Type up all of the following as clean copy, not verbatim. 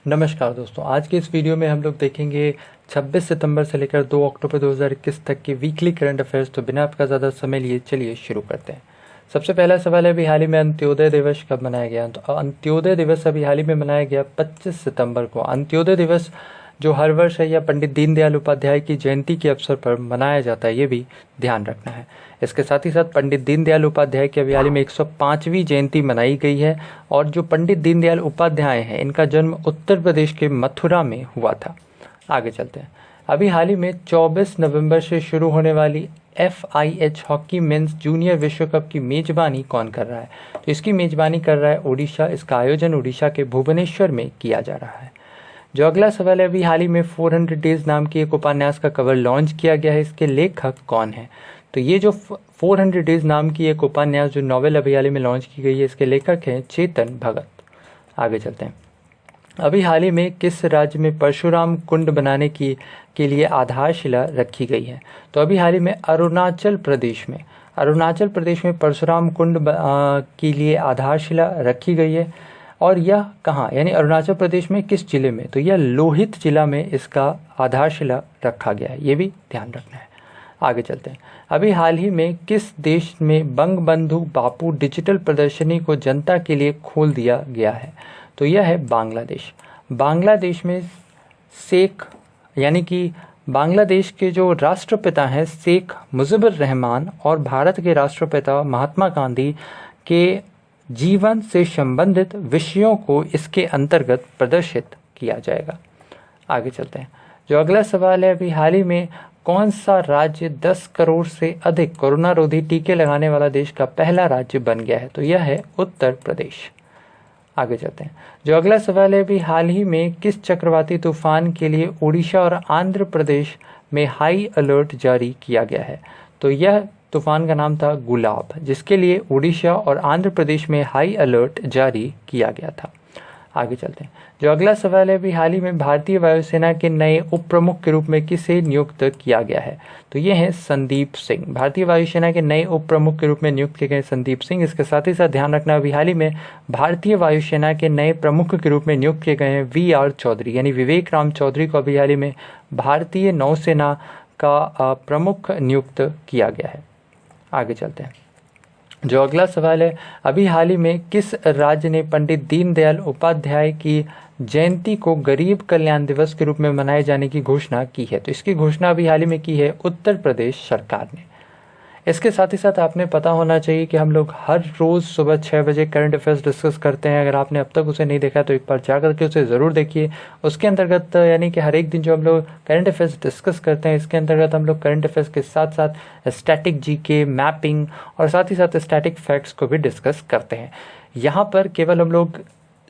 नमस्कार दोस्तों, आज के इस वीडियो में हम लोग देखेंगे 26 सितंबर से लेकर 2 अक्टूबर 2021 तक की वीकली करंट अफेयर्स। तो बिना आपका ज़्यादा समय लिए चलिए शुरू करते हैं। सबसे पहला सवाल है, अभी हाल ही में अंत्योदय दिवस कब मनाया गया? तो अंत्योदय दिवस अभी हाल ही में मनाया गया 25 सितंबर को। अंत्योदय दिवस जो हर वर्ष है या पंडित दीनदयाल उपाध्याय की जयंती के अवसर पर मनाया जाता है, ये भी ध्यान रखना है। इसके साथ ही साथ पंडित दीनदयाल उपाध्याय की अभी हाल ही में 105वीं जयंती मनाई गई है। और जो पंडित दीनदयाल उपाध्याय हैं, इनका जन्म उत्तर प्रदेश के मथुरा में हुआ था। आगे चलते हैं। अभी हाल ही में 24 नवंबर से शुरू होने वाली FIH हॉकी मेंस जूनियर विश्व कप की मेजबानी कौन कर रहा है? तो इसकी मेजबानी कर रहा है उड़ीसा। इसका आयोजन उड़ीसा के भुवनेश्वर में किया जा रहा है। जो अगला सवाल है, अभी हाल ही में 400 डेज नाम की एक उपन्यास का कवर लॉन्च किया गया है। इसके लेखक कौन है? तो ये जो 400 डेज नाम की एक उपन्यास जो नॉवेल अभी हाल ही में लॉन्च की गई है, इसके लेखक हैं चेतन भगत। आगे चलते हैं। अभी हाल ही में किस राज्य में परशुराम कुंड बनाने के लिए आधारशिला रखी गई है? तो अभी हाल ही में अरुणाचल प्रदेश में परशुराम कुंड के लिए आधारशिला रखी गई है। और यह कहाँ, यानी अरुणाचल प्रदेश में किस जिले में? तो यह लोहित जिला में इसका आधारशिला रखा गया है। ये भी ध्यान रखना है। आगे चलते हैं। अभी हाल ही में किस देश में बंगबंधु बापू डिजिटल प्रदर्शनी को जनता के लिए खोल दिया गया है? तो यह है बांग्लादेश। बांग्लादेश में शेख, यानी कि बांग्लादेश के जो राष्ट्रपिता हैं शेख मुजिबुर रहमान और भारत के राष्ट्रपिता महात्मा गांधी के जीवन से संबंधित विषयों को इसके अंतर्गत प्रदर्शित किया जाएगा। आगे चलते हैं। जो अगला सवाल है, अभी हाल ही में कौन सा राज्य 10 करोड़ से अधिक कोरोना रोधी टीके लगाने वाला देश का पहला राज्य बन गया है? तो यह है उत्तर प्रदेश। आगे चलते हैं। जो अगला सवाल है, अभी हाल ही में किस चक्रवाती तूफान के लिए उड़ीसा और आंध्र प्रदेश में हाई अलर्ट जारी किया गया है? तो यह तूफान का नाम था गुलाब, जिसके लिए उड़ीसा और आंध्र प्रदेश में हाई अलर्ट जारी किया गया था। आगे चलते हैं। जो अगला सवाल है, अभी हाल ही में भारतीय वायुसेना के नए उप प्रमुख के रूप में किसे नियुक्त किया गया है? तो ये हैं संदीप सिंह। भारतीय वायुसेना के नए उप प्रमुख के रूप में नियुक्त किए गए संदीप सिंह। इसके साथ ही साथ ध्यान रखना, अभी हाल ही में भारतीय वायुसेना के नए प्रमुख के रूप में नियुक्त किए गए हैं VR चौधरी, यानी विवेक राम चौधरी को अभी हाल ही में भारतीय नौसेना का प्रमुख नियुक्त किया गया है। आगे चलते हैं। जो अगला सवाल है, अभी हाल ही में किस राज्य ने पंडित दीनदयाल उपाध्याय की जयंती को गरीब कल्याण दिवस के रूप में मनाए जाने की घोषणा की है? तो इसकी घोषणा अभी हाल ही में की है उत्तर प्रदेश सरकार ने। इसके साथ ही साथ आपने पता होना चाहिए कि हम लोग हर रोज़ सुबह 6 बजे करंट अफेयर्स डिस्कस करते हैं। अगर आपने अब तक उसे नहीं देखा तो एक बार जा करके उसे ज़रूर देखिए। उसके अंतर्गत यानी कि हर एक दिन जो हम लोग करंट अफेयर्स डिस्कस करते हैं, इसके अंतर्गत हम लोग करंट अफेयर्स के साथ साथ स्टैटिक GK, मैपिंग और साथ ही साथ स्टैटिक फैक्ट्स को भी डिस्कस करते हैं। यहाँ पर केवल हम लोग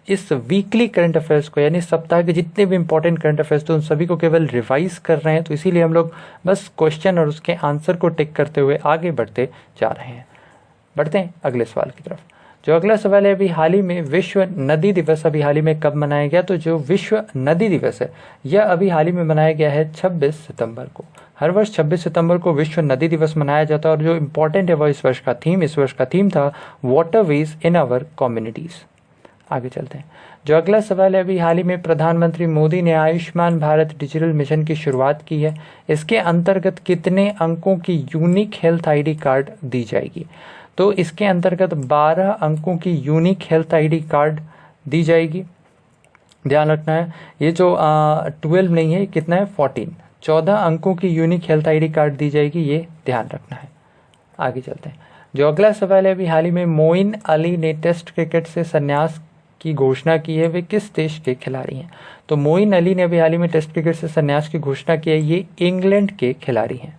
इस वीकली करंट अफेयर्स को, यानी सप्ताह के जितने भी इंपॉर्टेंट करंट अफेयर्स थे उन सभी को केवल रिवाइज कर रहे हैं। तो इसीलिए हम लोग बस क्वेश्चन और उसके आंसर को टिक करते हुए आगे बढ़ते जा रहे हैं। बढ़ते हैं अगले सवाल की तरफ। जो अगला सवाल है, अभी हाल ही में विश्व नदी दिवस अभी हाल ही में कब मनाया गया? तो जो विश्व नदी दिवस है यह अभी हाल ही में मनाया गया है 26 सितंबर को। हर वर्ष 26 सितंबर को विश्व नदी दिवस मनाया जाता है। और जो इम्पोर्टेंट है वह इस वर्ष का थीम था वाटरवेज इन आवर कम्युनिटीज़। आगे चलते हैं। जो अगला सवाल है, अभी हाल ही में प्रधानमंत्री मोदी ने आयुष्मान भारत डिजिटल मिशन की शुरुआत की है। इसके अंतर्गत कितने अंकों की यूनिक हेल्थ ID कार्ड दी जाएगी? तो इसके अंतर्गत 12 अंकों की यूनिक हेल्थ ID कार्ड दी जाएगी। ध्यान रखना है, ये जो 12 नहीं है, कितना है 14 अंकों की यूनिक हेल्थ ID कार्ड दी जाएगी, ये ध्यान रखना है। आगे चलते हैं। जो अगला सवाल है, अभी हाल ही में मोइन अली ने टेस्ट क्रिकेट से संन्यास की घोषणा की है। वे किस देश के खिलाड़ी हैं? तो मोइन अली ने अभी हाल ही में टेस्ट क्रिकेट से संन्यास की घोषणा की है। ये इंग्लैंड के खिलाड़ी हैं।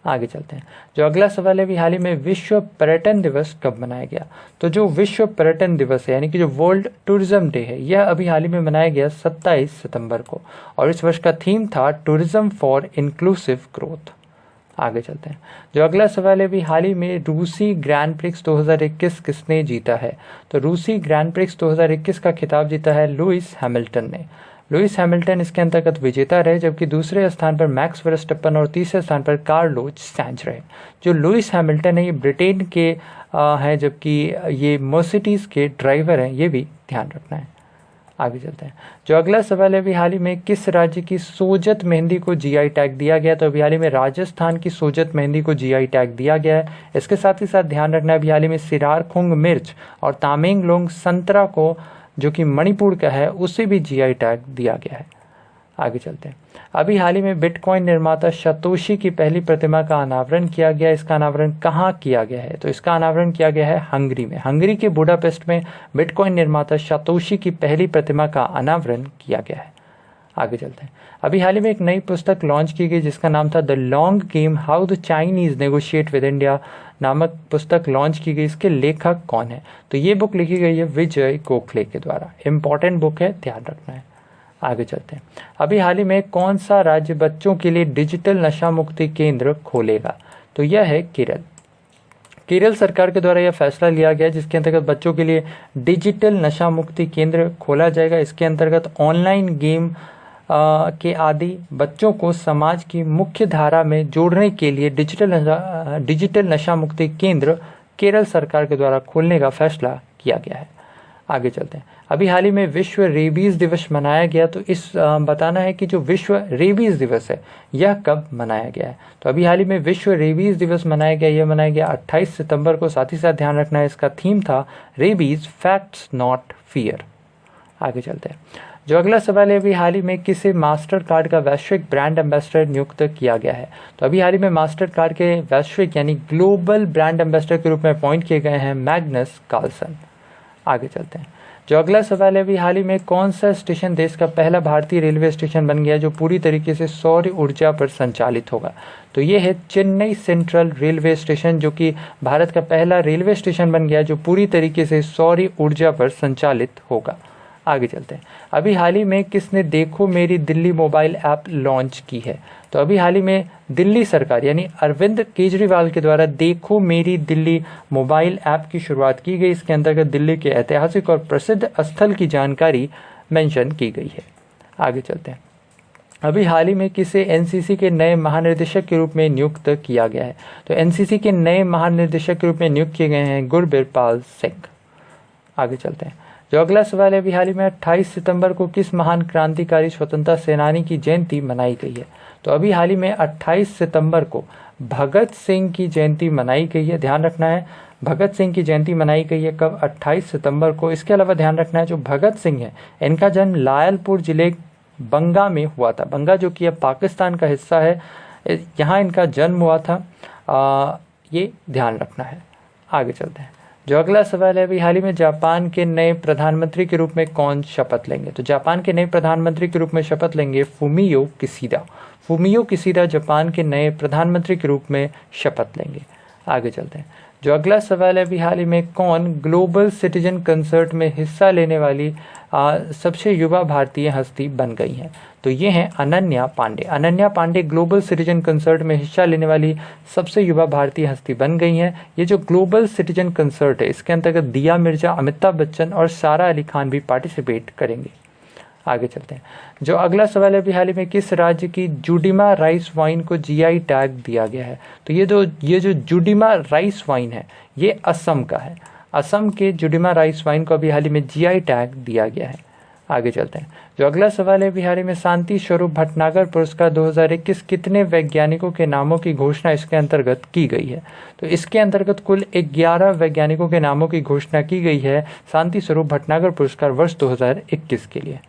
आगे चलते हैं। जो अगला सवाल है, अभी हाल ही में विश्व पर्यटन दिवस कब मनाया गया? तो जो विश्व पर्यटन दिवस है, यानी कि जो वर्ल्ड टूरिज्म डे है, यह अभी हाल ही में मनाया गया 27 सितंबर को। और इस वर्ष का थीम था टूरिज्म फॉर इंक्लूसिव ग्रोथ। आगे चलते हैं। जो अगला सवाल है, भी हाल ही में रूसी ग्रैंड प्रिक्स 2021 किसने जीता है? तो रूसी ग्रैंड प्रिक्स 2021 का खिताब जीता है लुइस हैमिल्टन ने। लुइस हैमिल्टन इसके अंतर्गत विजेता रहे, जबकि दूसरे स्थान पर मैक्स वर्स्टप्पन और तीसरे स्थान पर कार्लोस सैंज रहे। जो लुइस हैमिल्टन है ये ब्रिटेन के हैं, जबकि ये मर्सिडीज के ड्राइवर हैं, ये भी ध्यान रखना है। आगे चलते हैं। जो अगला सवाल है, अभी हाल ही में किस राज्य की सोजत मेहंदी को जीआई टैग दिया गया? तो अभी हाल ही में राजस्थान की सोजत मेहंदी को जीआई टैग दिया गया है। इसके साथ ही साथ ध्यान रखना है, अभी हाल ही में सिरारखुंग मिर्च और तामेंगलोंग संतरा को, जो कि मणिपुर का है, उसे भी जीआई टैग दिया गया है। आगे चलते हैं। अभी हाल ही में बिटकॉइन निर्माता सतोशी की पहली प्रतिमा का अनावरण किया गया। इसका अनावरण कहाँ किया गया है? तो इसका अनावरण किया गया है हंगरी में। हंगरी के बुडापेस्ट में बिटकॉइन निर्माता सतोशी की पहली प्रतिमा का अनावरण किया गया है। आगे चलते हैं। अभी हाल ही में एक नई पुस्तक लॉन्च की गई जिसका नाम था the long game, how the Chinese negotiate with India नामक पुस्तक लॉन्च की गई। इसके लेखक कौन है? तो ये बुक लिखी गई है विजय गोखले के द्वारा। इंपॉर्टेंट बुक है, ध्यान रखना है। आगे चलते हैं। अभी हाल ही में कौन सा राज्य बच्चों के लिए डिजिटल नशा मुक्ति केंद्र खोलेगा? तो यह है केरल। केरल सरकार के द्वारा यह फैसला लिया गया जिसके अंतर्गत बच्चों के लिए डिजिटल नशा मुक्ति केंद्र खोला जाएगा। इसके अंतर्गत ऑनलाइन गेम के आदि बच्चों को समाज की मुख्य धारा में जोड़ने के लिए डिजिटल नशा मुक्ति केंद्र केरल सरकार के द्वारा खोलने का फैसला किया गया है। आगे चलते हैं। अभी हाल ही में विश्व रेबीज दिवस मनाया गया। तो इस बताना है कि जो विश्व रेबीज दिवस है यह कब मनाया गया है? तो अभी हाल ही में विश्व रेबीज दिवस मनाया गया, यह मनाया गया 28 सितंबर को। साथ ही साथ ध्यान रखना है, इसका थीम था रेबीज फैक्ट्स नॉट फियर। आगे चलते हैं। जो अगला सवाल है, अभी हाल ही में किसे मास्टर कार्ड का वैश्विक ब्रांड एम्बेसडर नियुक्त किया गया है? तो अभी हाल ही में मास्टर कार्ड के वैश्विक यानी ग्लोबल ब्रांड एम्बेसडर के रूप में अपॉइंट किए गए हैं मैग्नस कार्लसन। आगे चलते हैं। जो अगला सवाल है, अभी हाल ही में कौन सा स्टेशन देश का पहला भारतीय रेलवे स्टेशन बन गया जो पूरी तरीके से सौर ऊर्जा पर संचालित होगा? तो ये है चेन्नई सेंट्रल रेलवे स्टेशन, जो कि भारत का पहला रेलवे स्टेशन बन गया जो पूरी तरीके से सौर ऊर्जा पर संचालित होगा। आगे चलते हैं। अभी हाल ही में किसने देखो मेरी दिल्ली मोबाइल ऐप लॉन्च की है? तो अभी हाल ही में दिल्ली सरकार यानी अरविंद केजरीवाल के द्वारा देखो मेरी दिल्ली मोबाइल ऐप की शुरुआत की गई। इसके अंतर्गत दिल्ली के ऐतिहासिक और प्रसिद्ध स्थल की जानकारी मेंशन की गई है। आगे चलते हैं। अभी हाल ही में किसे एनसीसी के नए महानिदेशक के रूप में नियुक्त किया गया है? तो एनसीसी के नए महानिदेशक के रूप में नियुक्त किए गए हैं गुरबिरपाल सिंह। आगे चलते हैं। जो अगला सवाल है, अभी हाल ही में 28 सितंबर को किस महान क्रांतिकारी स्वतंत्रता सेनानी की जयंती मनाई गई है? तो अभी हाल ही में 28 सितंबर को भगत सिंह की जयंती मनाई गई है। ध्यान रखना है, भगत सिंह की जयंती मनाई गई है कब? 28 सितंबर को। इसके अलावा ध्यान रखना है, जो भगत सिंह है इनका जन्म लायलपुर जिले बंगा में हुआ था। बंगा जो कि अब पाकिस्तान का हिस्सा है, यहाँ इनका जन्म हुआ था। ये ध्यान रखना है। आगे चलते हैं। जो अगला सवाल है, अभी हाल ही में जापान के नए प्रधानमंत्री के रूप में कौन शपथ लेंगे? तो जापान के नए प्रधानमंत्री के रूप में शपथ लेंगे Fumio Kishida. Fumio Kishida Japan के नए प्रधानमंत्री के रूप में शपथ लेंगे। आगे चलते हैं। जो अगला सवाल है, अभी हाल ही में कौन ग्लोबल सिटीजन कंसर्ट में हिस्सा लेने वाली सबसे युवा भारतीय हस्ती बन गई हैं? तो ये हैं Ananya Pandey. Ananya Pandey global citizen concert में हिस्सा लेने वाली सबसे युवा भारतीय हस्ती बन गई हैं। ये जो ग्लोबल सिटीजन कंसर्ट है इसके अंतर्गत दिया मिर्जा, अमिताभ बच्चन और सारा अली खान भी पार्टिसिपेट करेंगे। आगे चलते हैं। जो अगला सवाल है, अभी हाल ही में किस राज्य की जुडिमा राइस वाइन को जीआई टैग दिया गया है? तो ये जो जुडिमा राइस वाइन है ये असम का है। असम के जुडिमा राइस वाइन को अभी हाल ही में जीआई टैग दिया गया है। आगे चलते हैं। जो अगला सवाल है, बिहार में शांति स्वरूप भटनागर पुरस्कार 2021 कितने वैज्ञानिकों के नामों की घोषणा इसके अंतर्गत की गई है? तो इसके अंतर्गत कुल 11 वैज्ञानिकों के नामों की घोषणा की गई है शांति स्वरूप भटनागर पुरस्कार वर्ष 2021 के लिए।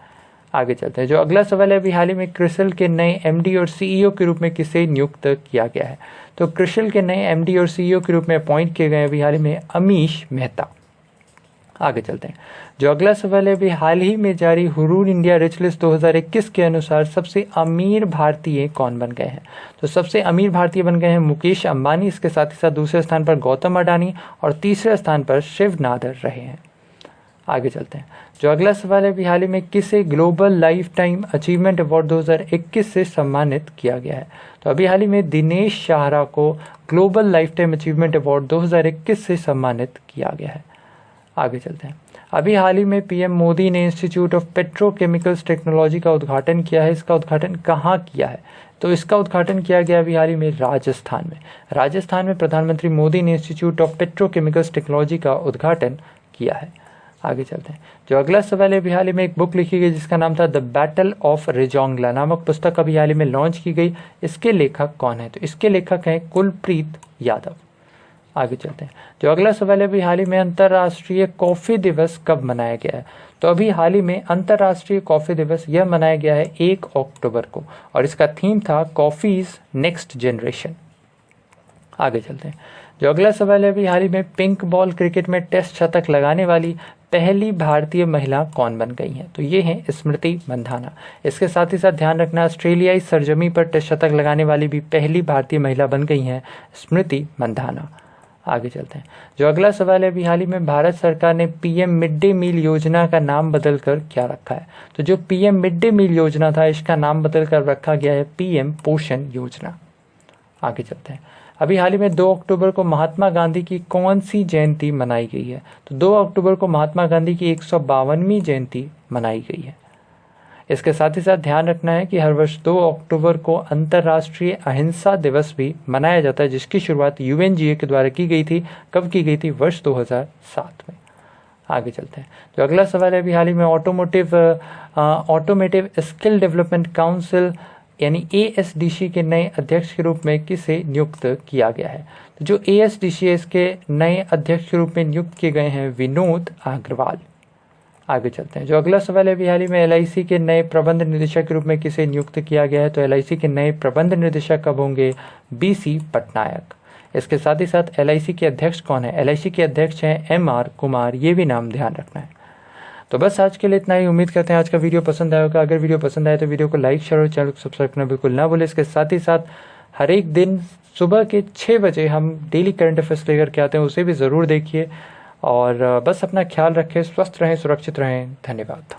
आगे चलते हैं। जो अगला सवाल है, अभी हाल ही में क्रिसिल के नए एमडी और सीईओ के रूप में किसे नियुक्त किया गया है? तो क्रिसिल के नए एमडी और सीईओ के रूप में अपॉइंट किए गए अभी हाल ही में अमीश मेहता। आगे चलते हैं। जो अगला सवाल है, अभी हाल ही में जारी हुरून इंडिया रिच लिस्ट 2021 के अनुसार सबसे अमीर भारतीय कौन बन गए हैं? तो सबसे अमीर भारतीय बन गए हैं मुकेश अंबानी। इसके साथ ही साथ दूसरे स्थान पर गौतम अडानी और तीसरे स्थान पर शिव नादर रहे हैं। आगे चलते हैं। जो अगला सवाल है, अभी हाल ही में किसे global life time achievement award 2021 से सम्मानित किया गया है? तो अभी हाल ही में दिनेश शाहरा को global life time achievement award 2021 से सम्मानित किया गया है। आगे चलते हैं। अभी हाल ही में पीएम मोदी ने इंस्टीट्यूट ऑफ पेट्रोकेमिकल्स टेक्नोलॉजी का उद्घाटन किया है। इसका उद्घाटन कहाँ किया है? तो इसका उद्घाटन किया गया अभी हाल ही में राजस्थान में। राजस्थान में प्रधानमंत्री मोदी ने इंस्टीट्यूट ऑफ पेट्रोकेमिकल्स टेक्नोलॉजी का उद्घाटन किया है। आगे चलते हैं। जो अगला सवाल है, अभी हाल ही में एक बुक लिखी गई जिसका नाम था द बैटल ऑफ रेजोंगला नामक पुस्तक अभी हाल ही में लॉन्च की गई। इसके लेखक कौन है? तो इसके लेखक हैं कुलप्रीत यादव। आगे चलते हैं। जो अगला सवाल है, अभी हाल ही में अंतर्राष्ट्रीय कॉफ़ी दिवस कब मनाया गया है? तो अभी हाल ही में अंतर्राष्ट्रीय कॉफ़ी दिवस यह मनाया गया है 1 अक्टूबर को, और इसका थीम था कॉफ़ीज नेक्स्ट जनरेशन। आगे चलते हैं। जो अगला सवाल है, अभी हाल ही में पिंक बॉल क्रिकेट में टेस्ट शतक लगाने वाली पहली भारतीय महिला कौन बन गई हैं? तो ये हैं स्मृति मंधाना। इसके साथ ही साथ ध्यान रखना, ऑस्ट्रेलियाई सरजमी पर टेस्ट शतक लगाने वाली भी पहली भारतीय महिला बन गई हैं स्मृति मंधाना। आगे चलते हैं। जो अगला सवाल है, अभी हाल ही में भारत सरकार ने पीएम मिड डे मील योजना का नाम बदलकर क्या रखा है? तो जो पीएम मिड डे मील योजना था, इसका नाम बदलकर रखा गया है पीएम पोषण योजना। आगे चलते हैं। अभी हाल ही में 2 अक्टूबर को महात्मा गांधी की कौन सी जयंती मनाई गई है? तो 2 अक्टूबर को महात्मा गांधी की 152वीं जयंती मनाई गई है। इसके साथ ही साथ ध्यान रखना है कि हर वर्ष 2 अक्टूबर को अंतर्राष्ट्रीय अहिंसा दिवस भी मनाया जाता है, जिसकी शुरुआत यूएनजीए के द्वारा की गई थी। कब की गई थी? वर्ष 2007 में। आगे चलते हैं। जो अगला सवाल है, अभी हाल ही में ऑटोमेटिव स्किल डेवलपमेंट काउंसिल यानी एएसडीसी के नए अध्यक्ष के रूप में किसे नियुक्त किया गया है? तो जो एएसडीसी है, इसके नए अध्यक्ष के रूप में नियुक्त किए गए हैं विनोद अग्रवाल। आगे चलते हैं। जो अगला सवाल है, अभी हाल ही में एलआईसी के नए प्रबंध निदेशक के रूप में किसे नियुक्त किया गया है? तो एलआईसी के नए प्रबंध निदेशक कब होंगे? बीसी पटनायक। इसके साथ ही साथ एलआईसी के अध्यक्ष कौन है? एलआईसी के अध्यक्ष हैं एमआर कुमार। ये भी नाम ध्यान रखना है। तो बस आज के लिए इतना ही। उम्मीद करते हैं आज का वीडियो पसंद आया होगा। अगर वीडियो पसंद आए तो वीडियो को लाइक, शेयर और चैनल को सब्सक्राइब करना बिल्कुल ना भूलें। इसके साथ ही साथ हर एक दिन सुबह के 6 बजे हम डेली करंट अफेयर्स लेकर के आते हैं, उसे भी ज़रूर देखिए। और बस अपना ख्याल रखें, स्वस्थ रहें, सुरक्षित रहें। धन्यवाद।